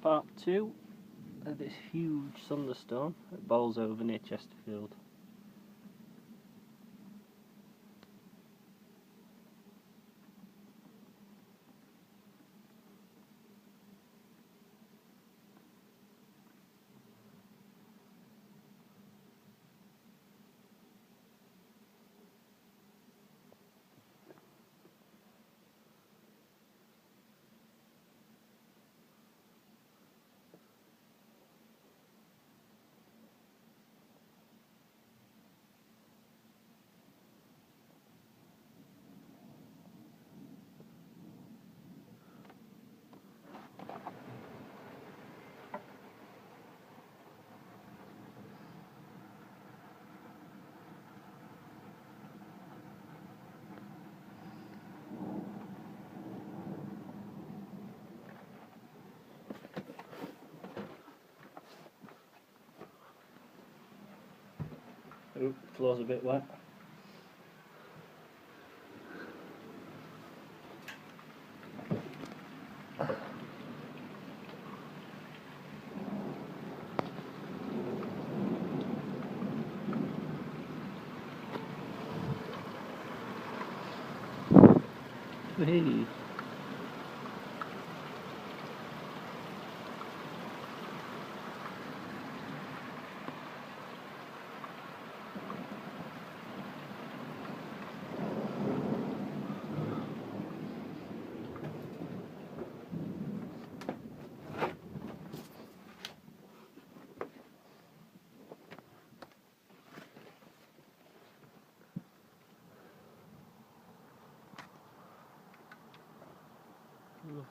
Part 2 of this huge thunderstorm at Bolsover near Chesterfield. Oop, floor's a bit wet. Hey.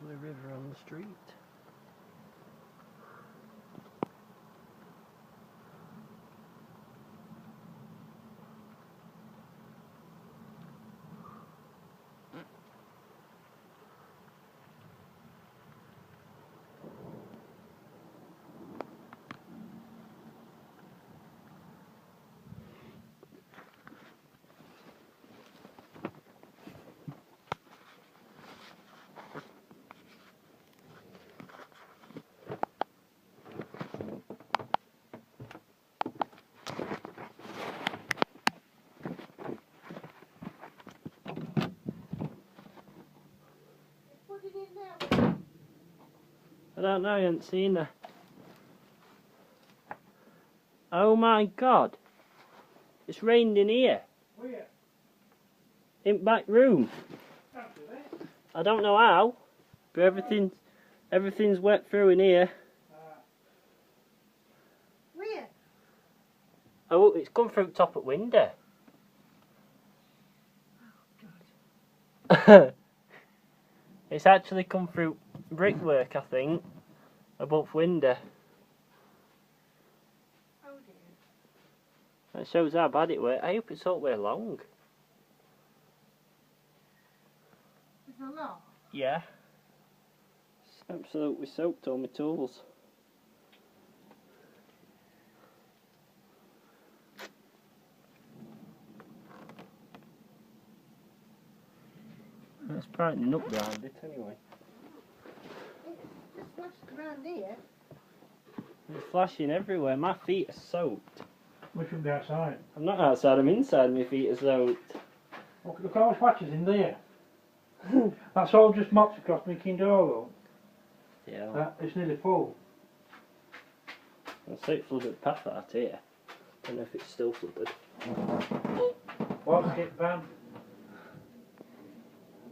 Lovely river on the street. I don't know, I haven't seen her. Oh my god. It's rained in here. Where? In back room. Absolutely. I don't know how, but everything's wet through in here. Where? Oh, it's come through top of window. Oh God. It's actually come through brickwork, I think, above window. Oh dear. That shows how bad it were. I hope it's all the way along. It's a lot. Yeah. It's absolutely soaked all my tools. It's brightening up behind it anyway. It's just flashed around here. It's flashing everywhere. My feet are soaked. We shouldn't be outside. I'm not outside, I'm inside. My feet are soaked. Look how much patches in there. That's all just mops across my king door though. Yeah. It's nearly full. I say it flooded past that here. Don't know if it's still flooded. What's it, Van?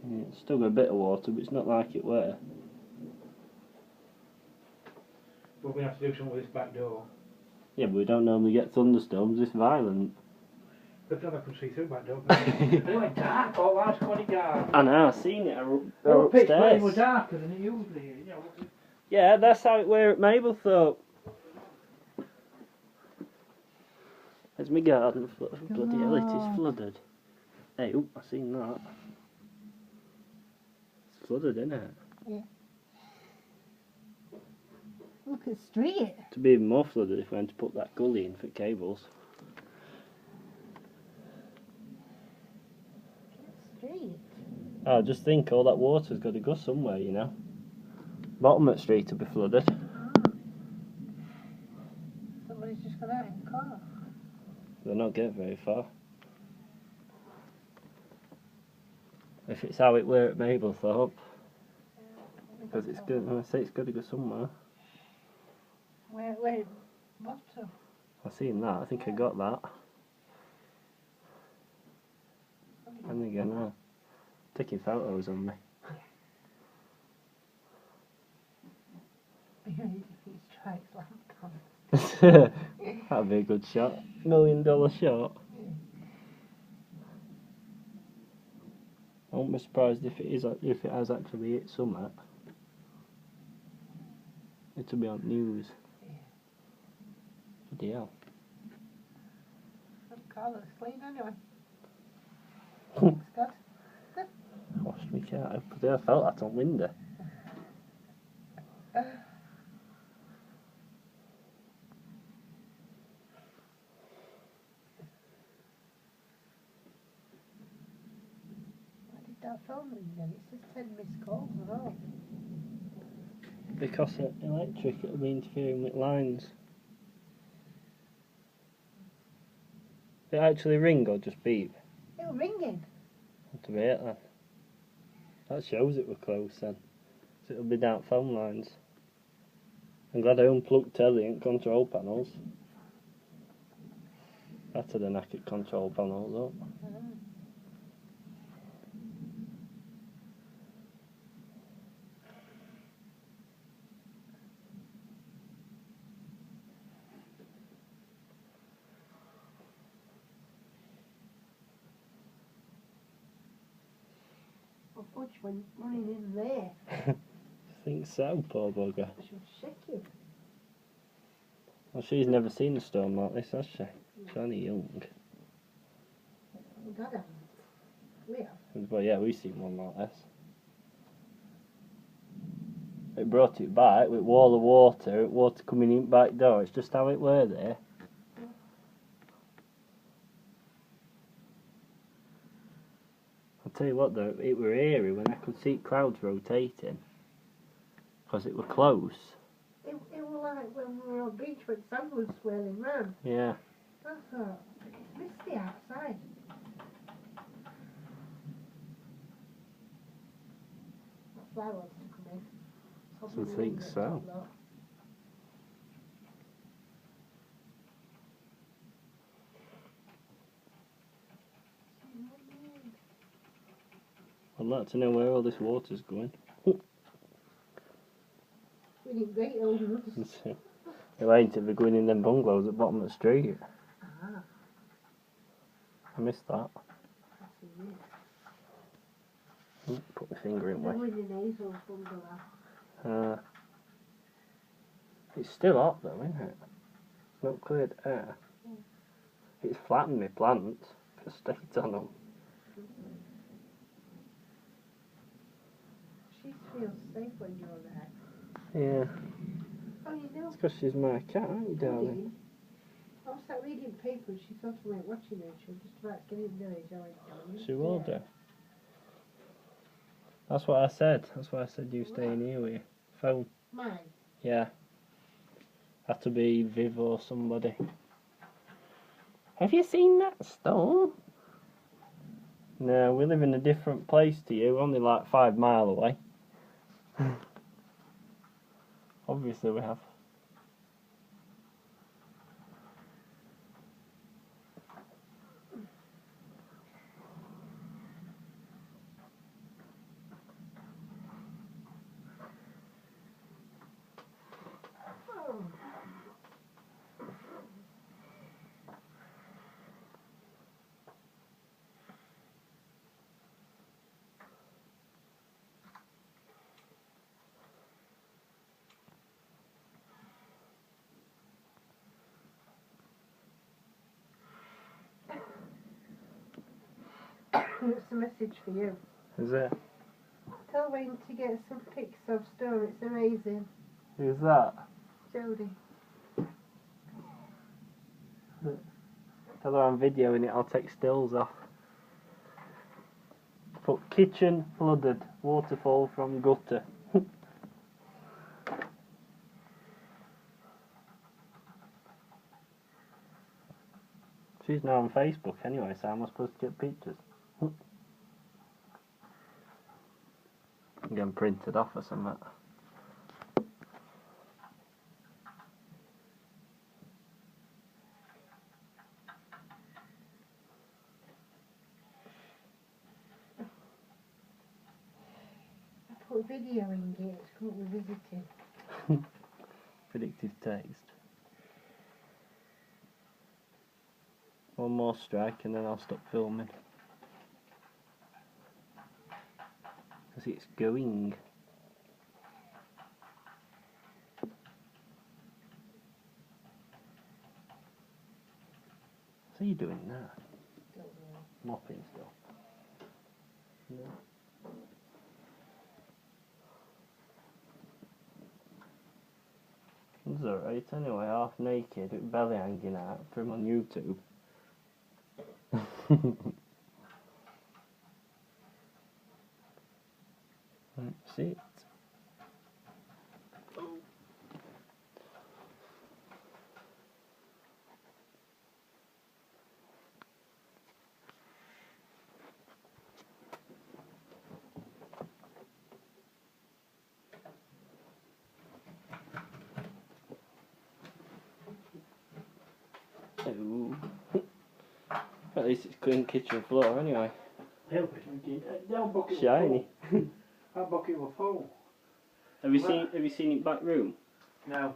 Yeah, it's still got a bit of water, but it's not like it were. But we have to do something with this back door. Yeah, but we don't normally get thunderstorms this violent. But then I can see through the back door. It went dark, all last quite dark. I know, I've seen it. They're Oh, pitch black upstairs. was darker than it usually is. You know, Yeah, that's how it were at Mablethorpe. There's my garden flooded. Bloody hell, it is flooded. Hey, oop, I seen that. It's flooded, isn't it? yeah. Look at the street. To be even more flooded if we had to put that gully in for cables. Street. Oh, just think all that water's got to go somewhere, you know. Bottom of the street will be flooded. for that in car. They'll not get very far. If it's how it were at Mablethorpe, because it's good. I say it's got to go somewhere. Where, bottom? I seen that. I think I got that. And again, taking photos on me. That'd be a good shot. $1 million shot. I won't be surprised if it has actually hit summit. It'll be on news. Bloody hell. Car looks clean anyway. Looks good. Washed me car. I felt that on window. That phone ring then, it says 10 missed calls and all. Because of electric, it'll be interfering with lines. Did it actually ring or just beep? It was ringing. To be it then. That shows it were close then. So it'll be down phone lines. I'm glad I unplugged telly and control panels. That's the naked control panels up. Fudge when running in there. I think so, poor bugger. She'll shake you. Well, she's never seen a storm like this, has she? She's only young. Dad hasn't. We have. But yeah, we've seen one like this. It brought it back with wall of water coming in back door. It's just how it were there. I'll tell you what though, it were eerie when I could see clouds rotating. Because it were close. It was like when we were on the beach when the sun was swirling round. Yeah. I thought, it's misty outside. That fly wants to come in. I think so. I'd like to know where all this water's going. We didn't great old ones. It ain't if they're going in them bungalows at the bottom of the street. Ah. I missed that. That's Put my finger in the way. in Hazel's bungalow. It's still hot though, isn't it? It's not cleared air. It's flattened my plants. Put a state on them. She feels safe when you're there. Yeah. Oh, you know. It's because she's my cat, aren't you, darling? I was sat reading paper and she thought I went watching her. She was just about getting married. I went, She will do. That's what I said. That's why I said you stay in here with your phone. Mine? Yeah. Had to be Viv or somebody. Have you seen that storm? No, we live in a different place to you, only like 5 miles away. Obviously we have. It's a message for you. Is it? Tell Wayne to get some pics of Storm. It's amazing. Who's that? Jodie. Tell her I'm videoing it, I'll take stills off. Put kitchen flooded, waterfall from gutter. She's now on Facebook anyway, so I'm supposed to get pictures. Get them printed off or something. I put a video in it, it's called Revisited. Predictive taste. One more strike and then I'll stop filming. Because it's going. What's he doing now? Don't know. Mopping still. No. It's alright anyway, half naked with belly hanging out for him on YouTube. That's it. Oh. At least it's clean kitchen floor anyway. That bucket Shiny. was full. That bucket was full. Have you seen it back room? No.